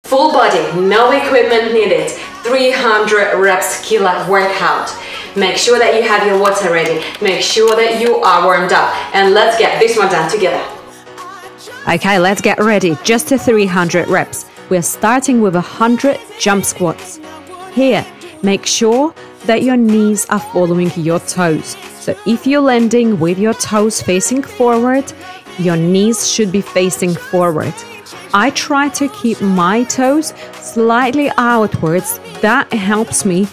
Full body, no equipment needed, 300 reps killer workout. Make sure that you have your water ready, make sure that you are warmed up, and let's get this one done together. Okay, let's get ready. Just to 300 reps. We're starting with 100 jump squats. Here, make sure that your knees are following your toes. So if you're landing with your toes facing forward, your knees should be facing forward. I try to keep my toes slightly outwards. That helps me.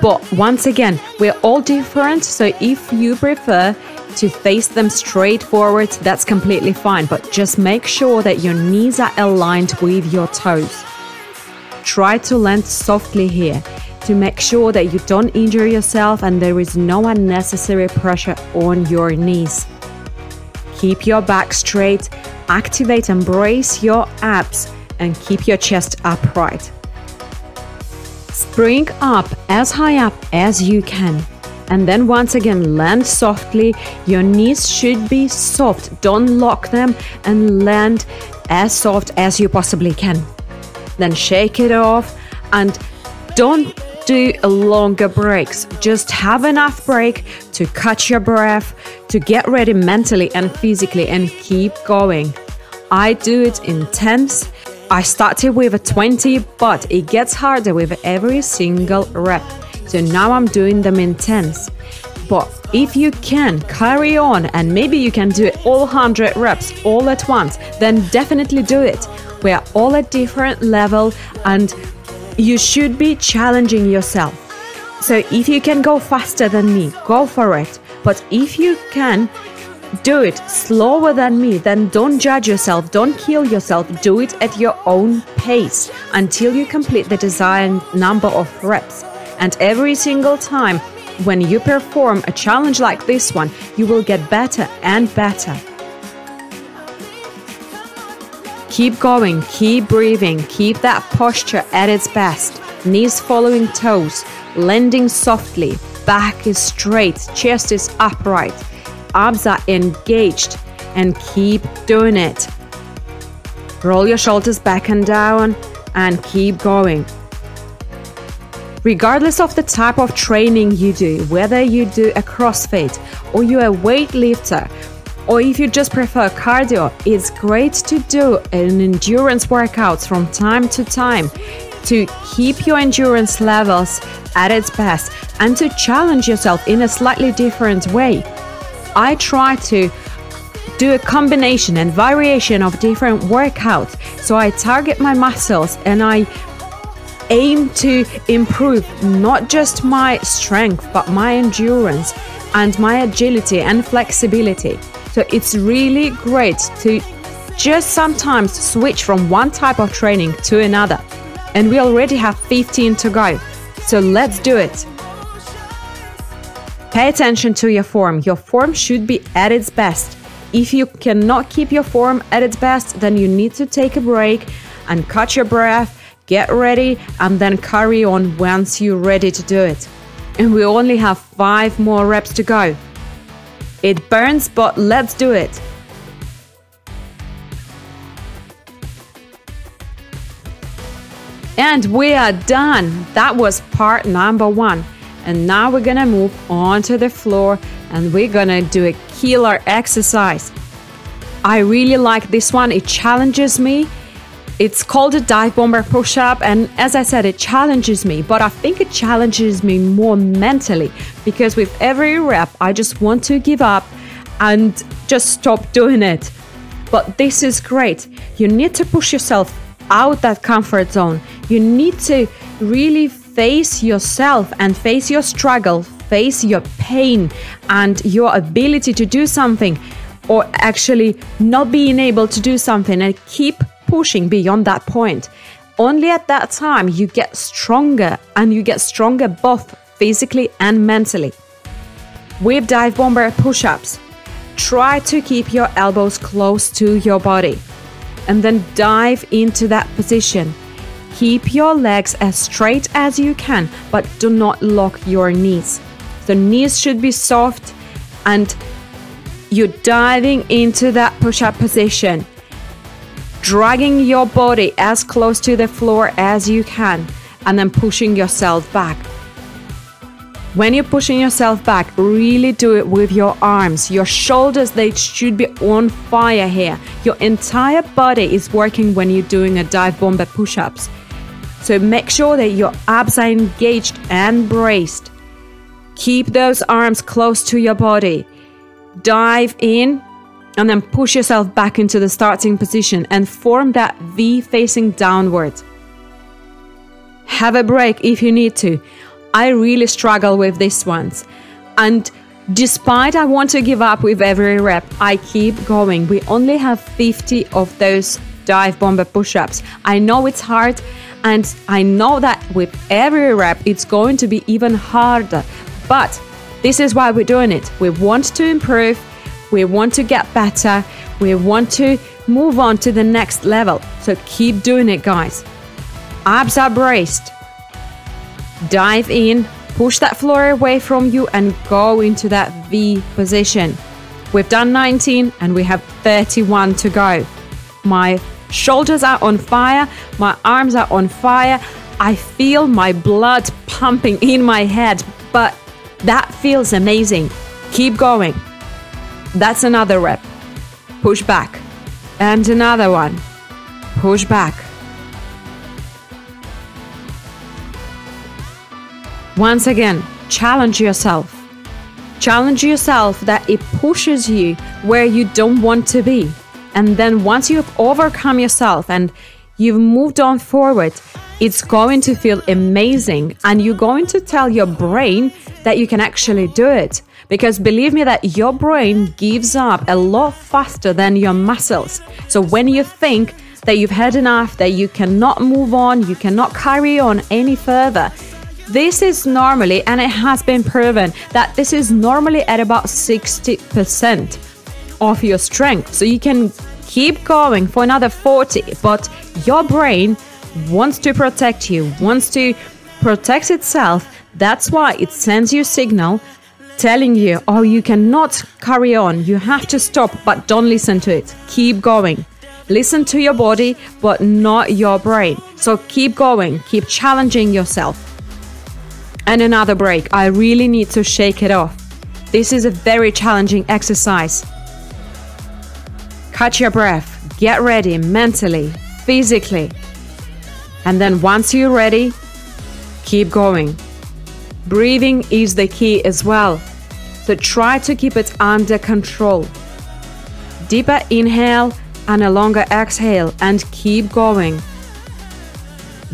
But once again, we're all different. So if you prefer to face them straight forward, that's completely fine. But just make sure that your knees are aligned with your toes. Try to land softly here to make sure that you don't injure yourself and there is no unnecessary pressure on your knees. Keep your back straight, activate and brace your abs, and keep your chest upright. Spring up as high up as you can. And then once again, land softly. Your knees should be soft. Don't lock them, and land as soft as you possibly can. Then shake it off and don't do longer breaks. Just have enough break to catch your breath, to get ready mentally and physically, and keep going. I do it intense. I started with a 20, but it gets harder with every single rep. So now I'm doing them intense. But if you can, carry on, and maybe you can do it all 100 reps all at once, then definitely do it. We're all at different level and you should be challenging yourself. So if you can go faster than me, go for it. But if you can do it slower than me, then don't judge yourself, don't kill yourself. Do it at your own pace until you complete the desired number of reps. And every single time when you perform a challenge like this one, you will get better and better. Keep going, keep breathing, keep that posture at its best. Knees following toes, landing softly, back is straight, chest is upright, abs are engaged, and keep doing it. Roll your shoulders back and down and keep going. Regardless of the type of training you do, whether you do a CrossFit or you're a weightlifter, or if you just prefer cardio, it's great to do an endurance workout from time to time to keep your endurance levels at its best and to challenge yourself in a slightly different way. I try to do a combination and variation of different workouts. So I target my muscles and I aim to improve not just my strength, but my endurance and my agility and flexibility. So it's really great to just sometimes switch from one type of training to another. And we already have 15 to go. So let's do it. Pay attention to your form. Your form should be at its best. If you cannot keep your form at its best, then you need to take a break and catch your breath, get ready, and then carry on once you're ready to do it. And we only have 5 more reps to go. It burns, but let's do it. And we are done. That was part number 1. And now we're gonna move on to the floor and we're gonna do a killer exercise. I really like this one. It challenges me. It's called a dive bomber push-up, and as I said, it challenges me, but I think it challenges me more mentally because with every rep, I just want to give up and just stop doing it. But this is great. You need to push yourself out that comfort zone. You need to really face yourself and face your struggle, face your pain and your ability to do something, or actually not being able to do something, and keep pushing beyond that point. Only at that time you get stronger, and you get stronger both physically and mentally. With dive bomber push-ups, try to keep your elbows close to your body and then dive into that position. Keep your legs as straight as you can, but do not lock your knees. The knees should be soft and you're diving into that push-up position. dragging your body as close to the floor as you can, and then pushing yourself back. When you're pushing yourself back, really do it with your arms. Your shoulders, they should be on fire here. Your entire body is working when you're doing a dive bomber push-ups. So make sure that your abs are engaged and braced. Keep those arms close to your body. Dive in and then push yourself back into the starting position and form that V facing downward. Have a break if you need to. I really struggle with this ones. And despite I want to give up with every rep, I keep going. We only have 50 of those dive bomber push-ups. I know it's hard, and I know that with every rep it's going to be even harder. But this is why we're doing it. We want to improve. We want to get better. We want to move on to the next level. So keep doing it, guys. Abs are braced. Dive in, push that floor away from you and go into that V position. We've done 19 and we have 31 to go. My shoulders are on fire, my arms are on fire. I feel my blood pumping in my head, but that feels amazing. Keep going. That's another rep. Push back. And another one. Push back. Once again, challenge yourself. Challenge yourself that it pushes you where you don't want to be. And then once you've overcome yourself and you've moved on forward, it's going to feel amazing. And you're going to tell your brain that you can actually do it. Because believe me that your brain gives up a lot faster than your muscles. So when you think that you've had enough, that you cannot move on, you cannot carry on any further, this is normally, and it has been proven, that this is normally at about 60% of your strength. So you can keep going for another 40, but your brain wants to protect you, wants to protect itself. That's why it sends you a signal telling you, oh, you cannot carry on, you have to stop, but don't listen to it. Keep going. Listen to your body, but not your brain. So keep going, keep challenging yourself. And another break. I really need to shake it off. This is a very challenging exercise. Catch your breath. Get ready mentally, physically. And then once you're ready, keep going. Breathing is the key as well. So try to keep it under control. Deeper inhale and a longer exhale, and keep going.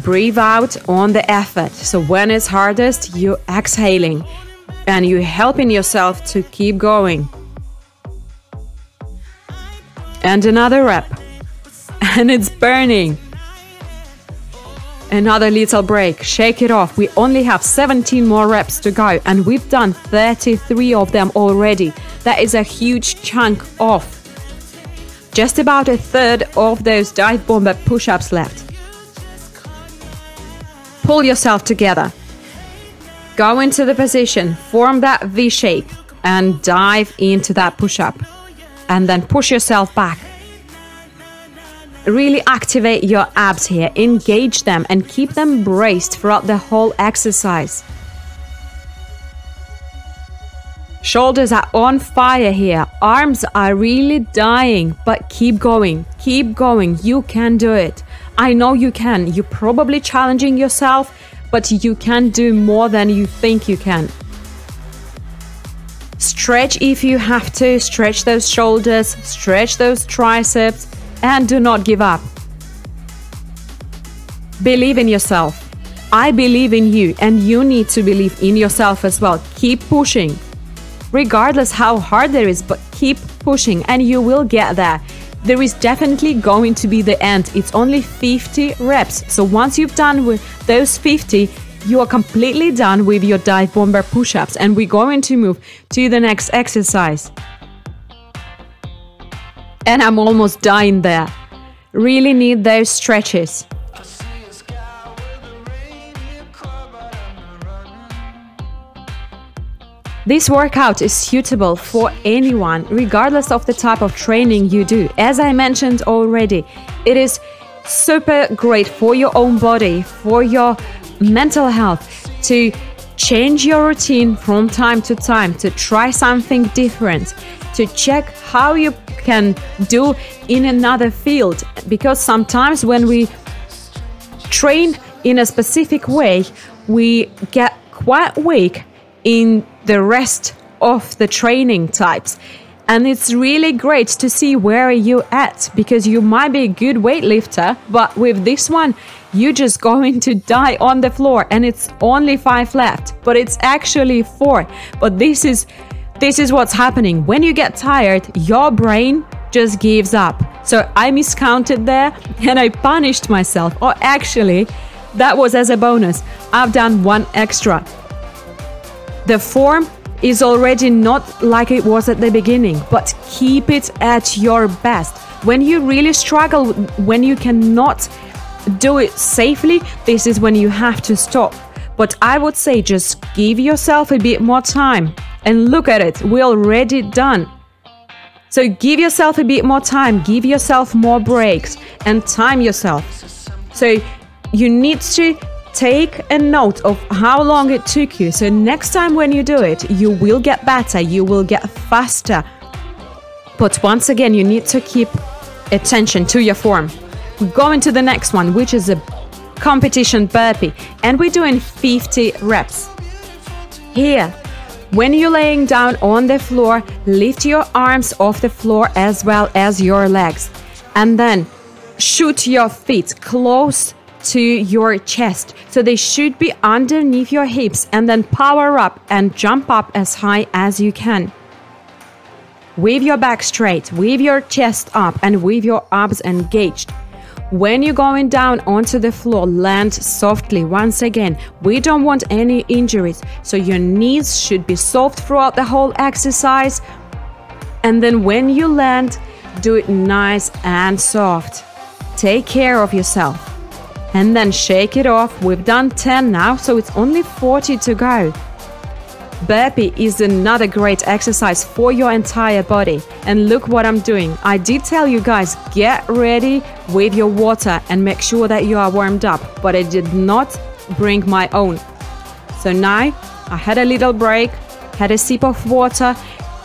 Breathe out on the effort. So when it's hardest, you're exhaling and you're helping yourself to keep going. And another rep. And it's burning. Another little break. Shake it off. We only have 17 more reps to go, and we've done 33 of them already. That is a huge chunk off. Just about a third of those dive bomber push-ups left. Pull yourself together. Go into the position, form that V shape, and dive into that push-up. And then push yourself back. Really activate your abs here, engage them, and keep them braced throughout the whole exercise. Shoulders are on fire here. Arms are really dying, but keep going. Keep going. You can do it. I know you can. You're probably challenging yourself, but you can do more than you think you can. Stretch if you have to. Stretch those shoulders, stretch those triceps, and do not give up. Believe in yourself. I believe in you, and you need to believe in yourself as well. Keep pushing. Regardless how hard there is, but keep pushing and you will get there. There is definitely going to be the end. It's only 50 reps. So once you've done with those 50, you are completely done with your dive bomber push-ups, and we're going to move to the next exercise. And I'm almost dying there. Really need those stretches. This workout is suitable for anyone, regardless of the type of training you do. As I mentioned already, It is super great for your own body, for your mental health, to change your routine from time to time, to try something different, to check how you can do in another field. Because sometimes when we train in a specific way, we get quite weak in the rest of the training types. And it's really great to see where you're at, because you might be a good weightlifter, but with this one, you're just going to die on the floor, and it's only 5 left, but it's actually 4. But this is what's happening. When you get tired, your brain just gives up. So I miscounted there and I punished myself. Or actually, that was as a bonus. I've done 1 extra. The form is already not like it was at the beginning, but keep it at your best. When you really struggle, when you cannot do it safely, this is when you have to stop. But I would say just give yourself a bit more time. And look at it, we're already done. So give yourself a bit more time, give yourself more breaks, and time yourself. So you need to take a note of how long it took you. So next time when you do it, you will get better, you will get faster. But once again, you need to keep attention to your form. We're going to the next one, which is a competition burpee, and we're doing 50 reps. Here, when you're laying down on the floor, lift your arms off the floor as well as your legs, and then shoot your feet close to your chest, so they should be underneath your hips, and then power up and jump up as high as you can. With your back straight, with your chest up, and with your abs engaged. When you're going down onto the floor, land softly. Once again, we don't want any injuries, so your knees should be soft throughout the whole exercise. And then when you land, do it nice and soft. Take care of yourself. And then shake it off. We've done 10 now, so it's only 40 to go. Burpee is another great exercise for your entire body. And look what I'm doing. I did tell you guys, get ready with your water and make sure that you are warmed up, but I did not bring my own. So now I had a little break, had a sip of water.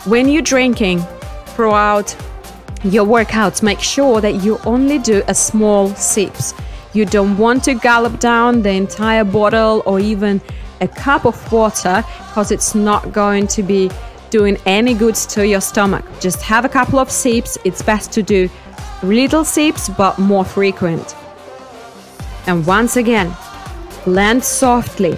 When you're drinking throughout your workouts, make sure that you only do a small sips. You don't want to gulp down the entire bottle or even a cup of water, because it's not going to be doing any good to your stomach. Just have a couple of sips. It's best to do little sips, but more frequent. And once again, land softly.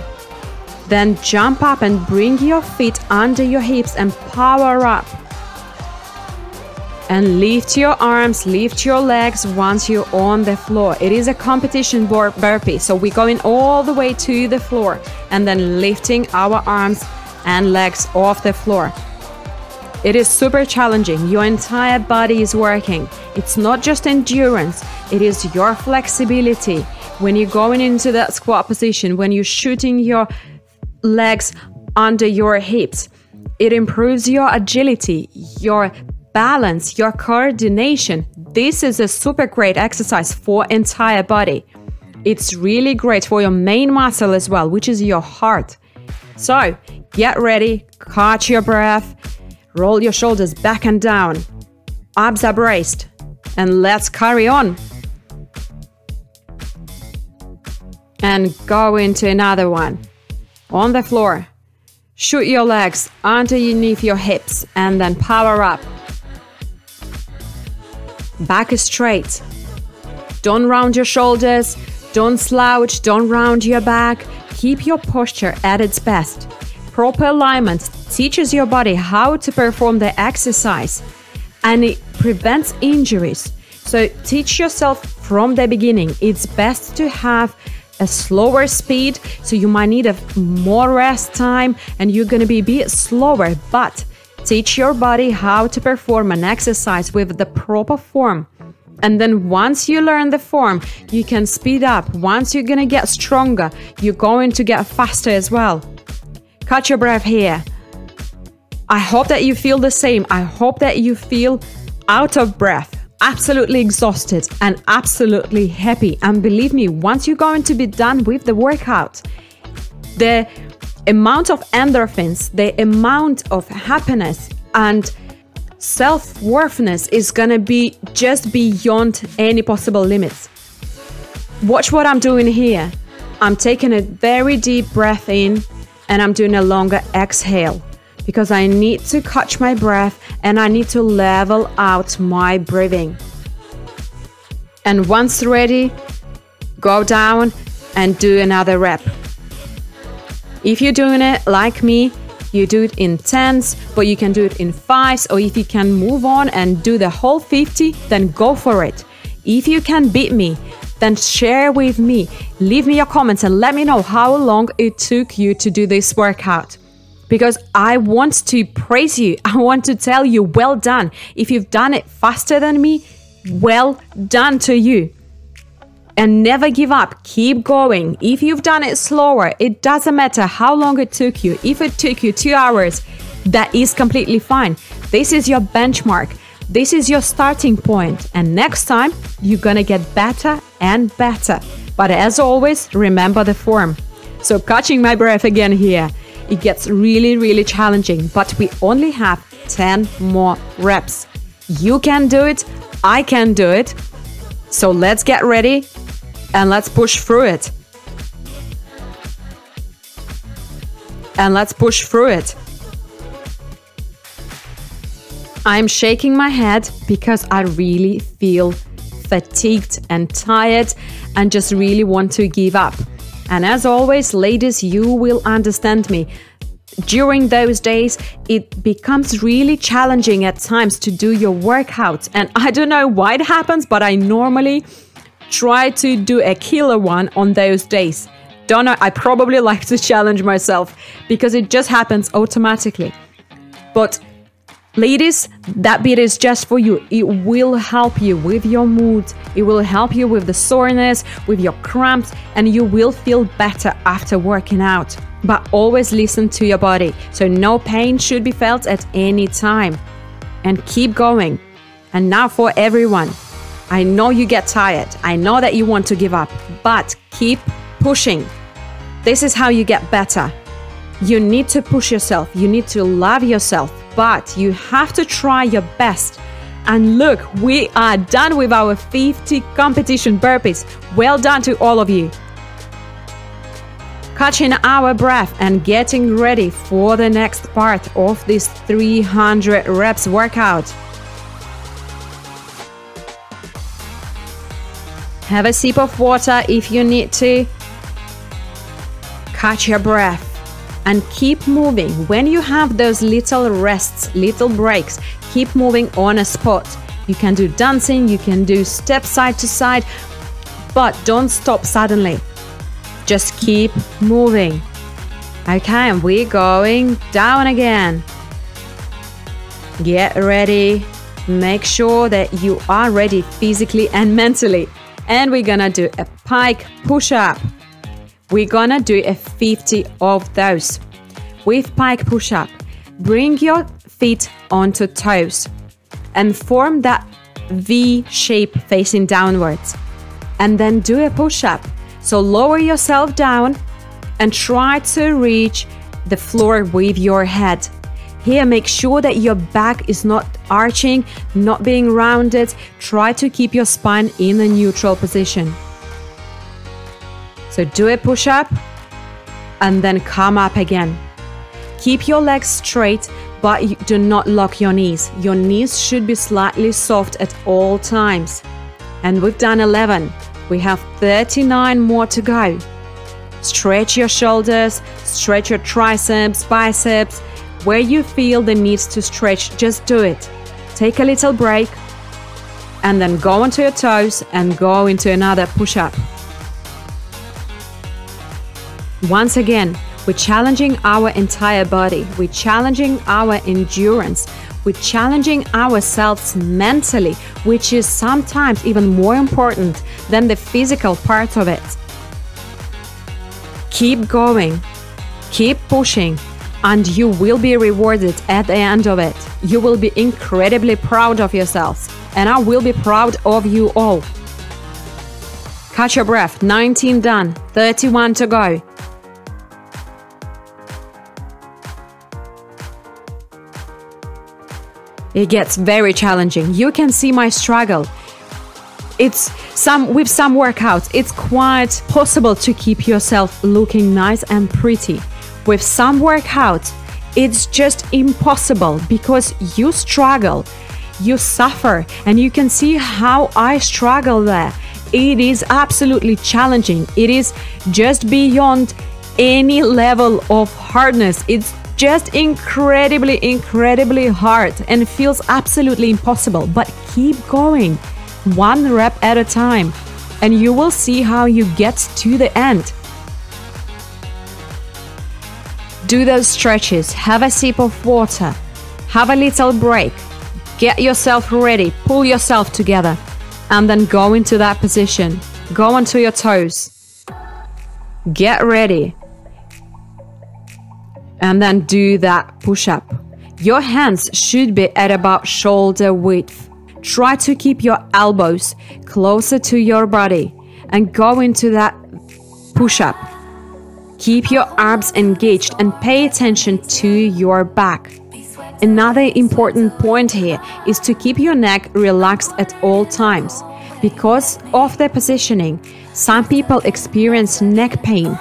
Then jump up and bring your feet under your hips and power up. And lift your arms, lift your legs once you're on the floor. It is a competition burpee, so we're going all the way to the floor and then lifting our arms and legs off the floor. It is super challenging. Your entire body is working. It's not just endurance, it is your flexibility. When you're going into that squat position, when you're shooting your legs under your hips, it improves your agility, your balance, your coordination. This is a super great exercise for entire body. It's really great for your main muscle as well, which is your heart. So get ready, catch your breath, roll your shoulders back and down, abs are braced, and let's carry on. And go into another one. On the floor, shoot your legs underneath your hips and then power up. Back is straight. Don't round your shoulders, don't slouch, don't round your back. Keep your posture at its best. Proper alignment teaches your body how to perform the exercise, and it prevents injuries. So teach yourself from the beginning. It's best to have a slower speed, so you might need a more rest time and you're going to be a bit slower, but teach your body how to perform an exercise with the proper form. And then once you learn the form, you can speed up. Once you're going to get stronger, you're going to get faster as well. Catch your breath here. I hope that you feel the same. I hope that you feel out of breath. absolutely exhausted and absolutely happy. And believe me, once you're going to be done with the workout, the amount of endorphins, the amount of happiness and self-worthiness is gonna be just beyond any possible limits. Watch what I'm doing here. I'm taking a very deep breath in and I'm doing a longer exhale because I need to catch my breath and I need to level out my breathing. And once ready, go down and do another rep. If you're doing it like me, you do it in 10s, but you can do it in 5s, or if you can move on and do the whole 50, then go for it. If you can beat me, then share with me. Leave me your comments and let me know how long it took you to do this workout. Because I want to praise you. I want to tell you, well done. If you've done it faster than me, well done to you. And never give up. Keep going. If you've done it slower, it doesn't matter how long it took you. If it took you 2 hours, that is completely fine. This is your benchmark. This is your starting point. And next time, you're gonna get better and better. But as always, remember the form. So catching my breath again here. It gets really, really challenging, but we only have 10 more reps. You can do it. I can do it. So let's get ready and let's push through it. And let's push through it. I'm shaking my head because I really feel fatigued and tired and just really want to give up. And as always, ladies, you will understand me. During those days, it becomes really challenging at times to do your workouts. And I don't know why it happens, but I normally try to do a killer one on those days. Don't know, I probably like to challenge myself because it just happens automatically. But ladies, that bit is just for you. It will help you with your mood. It will help you with the soreness, with your cramps, and you will feel better after working out. But always listen to your body. So no pain should be felt at any time. And keep going. And now for everyone. I know you get tired. I know that you want to give up, but keep pushing. This is how you get better. You need to push yourself. You need to love yourself, but you have to try your best. And look, we are done with our 50 competition burpees. Well done to all of you. Catching our breath and getting ready for the next part of this 300 reps workout. Have a sip of water if you need to. Catch your breath and keep moving. When you have those little rests, little breaks, keep moving on a spot. You can do dancing, you can do step side to side, but don't stop suddenly. Just keep moving. Okay, and we're going down again. Get ready. Make sure that you are ready physically and mentally. And we're gonna do a pike push-up. We're gonna do a 50 of those. With pike push-up, bring your feet onto toes and form that V shape facing downwards. And then do a push-up. So lower yourself down and try to reach the floor with your head. Here, make sure that your back is not arching, not being rounded. Try to keep your spine in a neutral position. So do a push-up and then come up again. Keep your legs straight, but do not lock your knees. Your knees should be slightly soft at all times. And we've done 11. We have 39 more to go. Stretch your shoulders, stretch your triceps, biceps. Where you feel the need to stretch, just do it. Take a little break and then go onto your toes and go into another push-up. Once again, we're challenging our entire body. We're challenging our endurance. We're challenging ourselves mentally, which is sometimes even more important than the physical part of it. Keep going, keep pushing, and you will be rewarded at the end of it. You will be incredibly proud of yourselves. and I will be proud of you all. Catch your breath. 19 done, 31 to go. It gets very challenging. You can see my struggle. With some workouts, it's quite possible to keep yourself looking nice and pretty. With some workouts, it's just impossible because you struggle, you suffer, and you can see how I struggle there. It is absolutely challenging. It is just beyond any level of hardness. It's just incredibly, incredibly hard and feels absolutely impossible. But keep going, one rep at a time, and you will see how you get to the end. Do those stretches, have a sip of water, have a little break, get yourself ready, pull yourself together, and then go into that position. Go onto your toes. Get ready. And then do that push-up. Your hands should be at about shoulder width. Try to keep your elbows closer to your body and go into that push-up. Keep your arms engaged and pay attention to your back. Another important point here is to keep your neck relaxed at all times. Because of the positioning, some people experience neck pain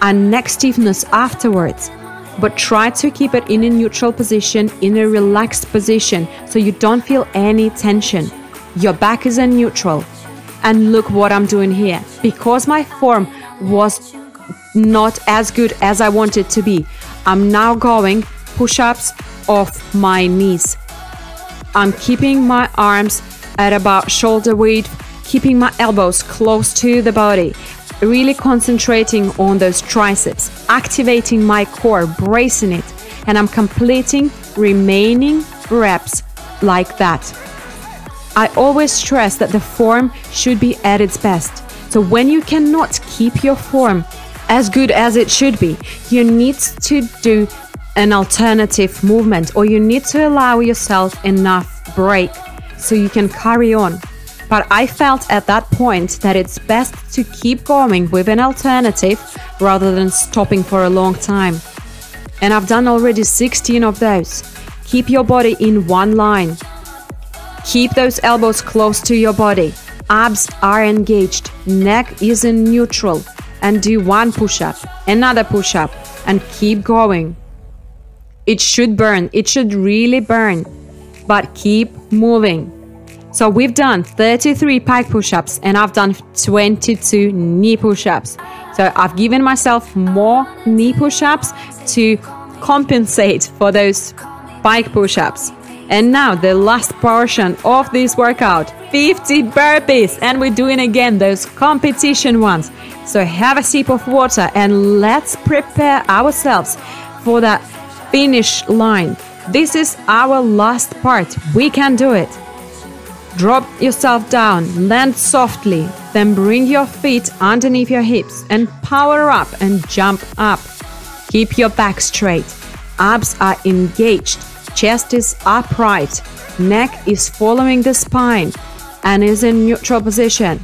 and neck stiffness afterwards. But try to keep it in a neutral position, in a relaxed position, so you don't feel any tension. Your back is in neutral. And look what I'm doing here. Because my form was not as good as I wanted to be, I'm now going push-ups off my knees. I'm keeping my arms at about shoulder width, keeping my elbows close to the body, really concentrating on those triceps, activating my core, bracing it, and I'm completing remaining reps like that. I always stress that the form should be at its best. So when you cannot keep your form as good as it should be, you need to do an alternative movement, or you need to allow yourself enough break so you can carry on. But I felt at that point that it's best to keep going with an alternative rather than stopping for a long time. And I've done already 16 of those. Keep your body in one line. Keep those elbows close to your body. Abs are engaged. Neck is in neutral. And do one push-up, another push-up, and keep going. It should burn. It should really burn. But keep moving. So we've done 33 pike push-ups and I've done 22 knee push-ups. So I've given myself more knee push-ups to compensate for those pike push-ups. And now the last portion of this workout, 50 burpees, and we're doing again those competition ones. So have a sip of water and let's prepare ourselves for that finish line. This is our last part. We can do it. Drop yourself down, land softly, then bring your feet underneath your hips and power up and jump up. Keep your back straight. Abs are engaged. Chest is upright. Neck is following the spine and is in neutral position.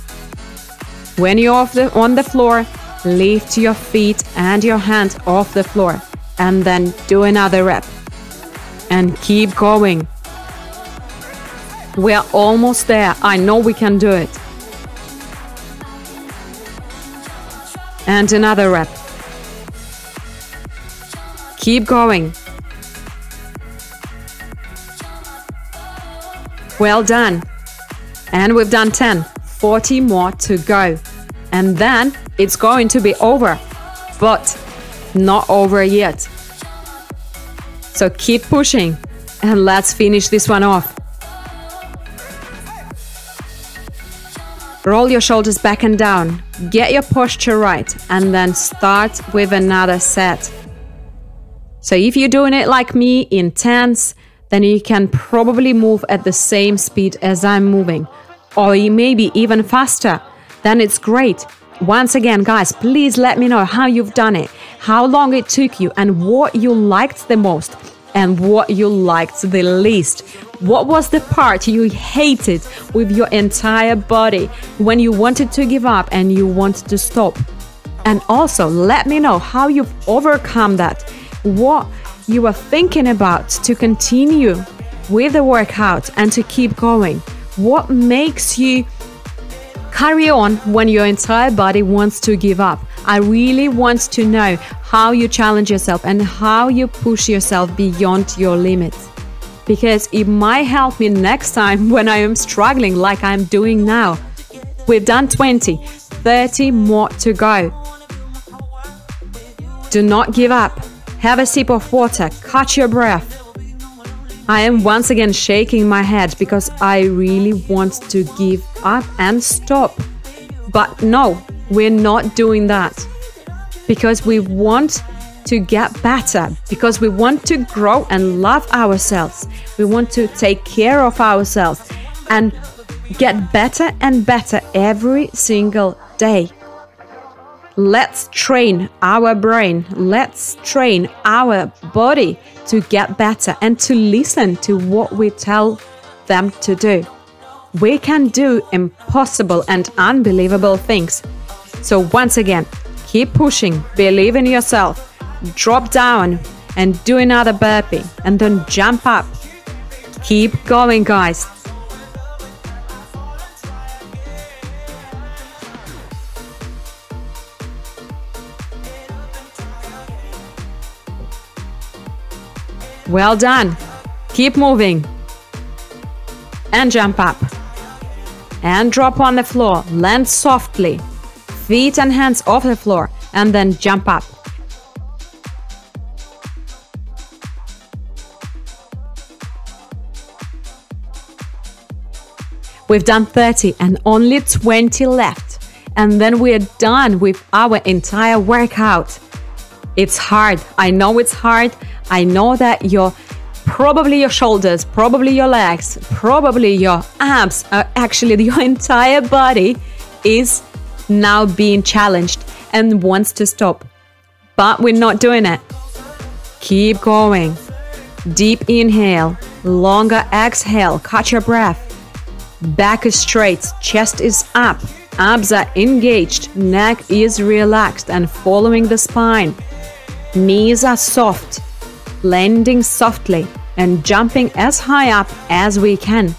When you're on the floor, lift your feet and your hand off the floor and then do another rep. And keep going. We're almost there. I know we can do it. And another rep. Keep going. Well done. And we've done 10. 40 more to go. And then it's going to be over. But not over yet. So keep pushing. And let's finish this one off. Roll your shoulders back and down. Get your posture right. And then start with another set. So if you're doing it like me, intense, then you can probably move at the same speed as I'm moving. Or maybe even faster. Then it's great. Once again, guys, please let me know how you've done it. How long it took you and what you liked the most. And what you liked the least. What was the part you hated with your entire body when you wanted to give up and you wanted to stop? And also, let me know how you've overcome that, what you are thinking about to continue with the workout and to keep going. What makes you carry on when your entire body wants to give up? I really want to know how you challenge yourself and how you push yourself beyond your limits, because it might help me next time when I am struggling like I'm doing now. We've done 20, 30 more to go. Do not give up. Have a sip of water, catch your breath. I am once again shaking my head because I really want to give up and stop. But no, we're not doing that, because we want to get better, because we want to grow and love ourselves. We want to take care of ourselves and get better and better every single day. Let's train our brain, let's train our body to get better and to listen to what we tell them to do. We can do impossible and unbelievable things. So once again, keep pushing, believe in yourself, drop down and do another burpee and then jump up. Keep going, guys. Well done. Keep moving. And jump up. And drop on the floor. Land softly. Feet and hands off the floor. And then jump up. We've done 30 and only 20 left. And then we're done with our entire workout. It's hard. I know it's hard. I know that probably your shoulders, probably your legs, probably your abs, actually your entire body is now being challenged and wants to stop. But we're not doing it. Keep going. Deep inhale, longer exhale, catch your breath. Back is straight, chest is up, abs are engaged, neck is relaxed and following the spine. Knees are soft, landing softly and jumping as high up as we can.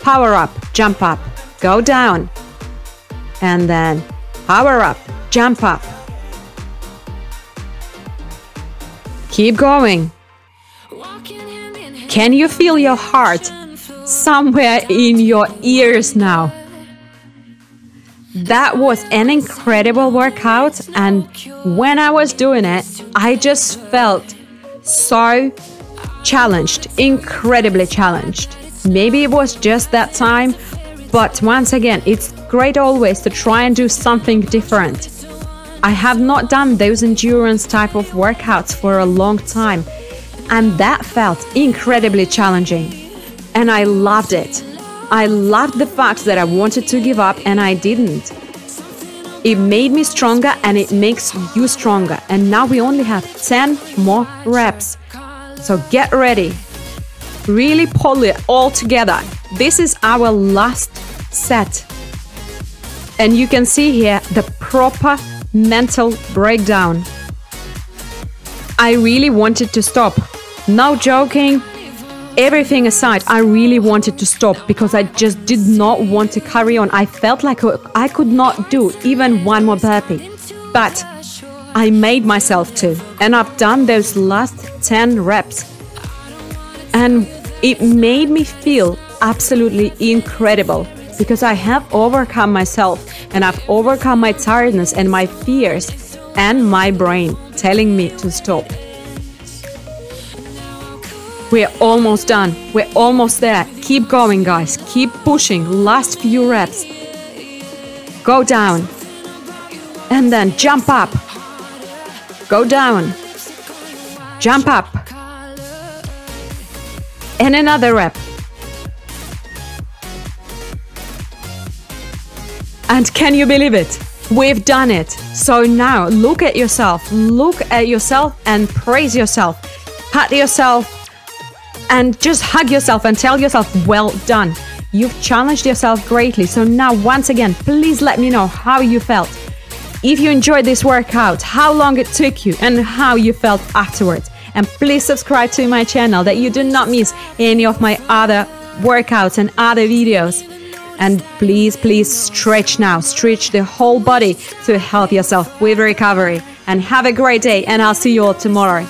Power up, jump up, go down. And then power up, jump up. Keep going. Can you feel your heart somewhere in your ears now? That was an incredible workout, and when I was doing it, I just felt so challenged, incredibly challenged. Maybe it was just that time, but once again, it's great always to try and do something different. I have not done those endurance type of workouts for a long time, and that felt incredibly challenging. And I loved it. I loved the fact that I wanted to give up and I didn't. It made me stronger and it makes you stronger. And now we only have 10 more reps. So get ready. Really pull it all together. This is our last set. And you can see here the proper mental breakdown. I really wanted to stop. No joking. Everything aside, I really wanted to stop because I just did not want to carry on. I felt like I could not do even one more burpee. But I made myself to. And I've done those last 10 reps. And it made me feel absolutely incredible because I have overcome myself and I've overcome my tiredness and my fears and my brain telling me to stop. We're almost done. We're almost there. Keep going, guys. Keep pushing. Last few reps. Go down. And then jump up. Go down. Jump up. And another rep. And can you believe it? We've done it. So now look at yourself. Look at yourself and praise yourself. Pat yourself and just hug yourself and tell yourself, well done. You've challenged yourself greatly. So now, once again, please let me know how you felt. If you enjoyed this workout, how long it took you and how you felt afterwards. And please subscribe to my channel that you do not miss any of my other workouts and other videos. And please stretch now. Stretch the whole body to help yourself with recovery. And have a great day, and I'll see you all tomorrow.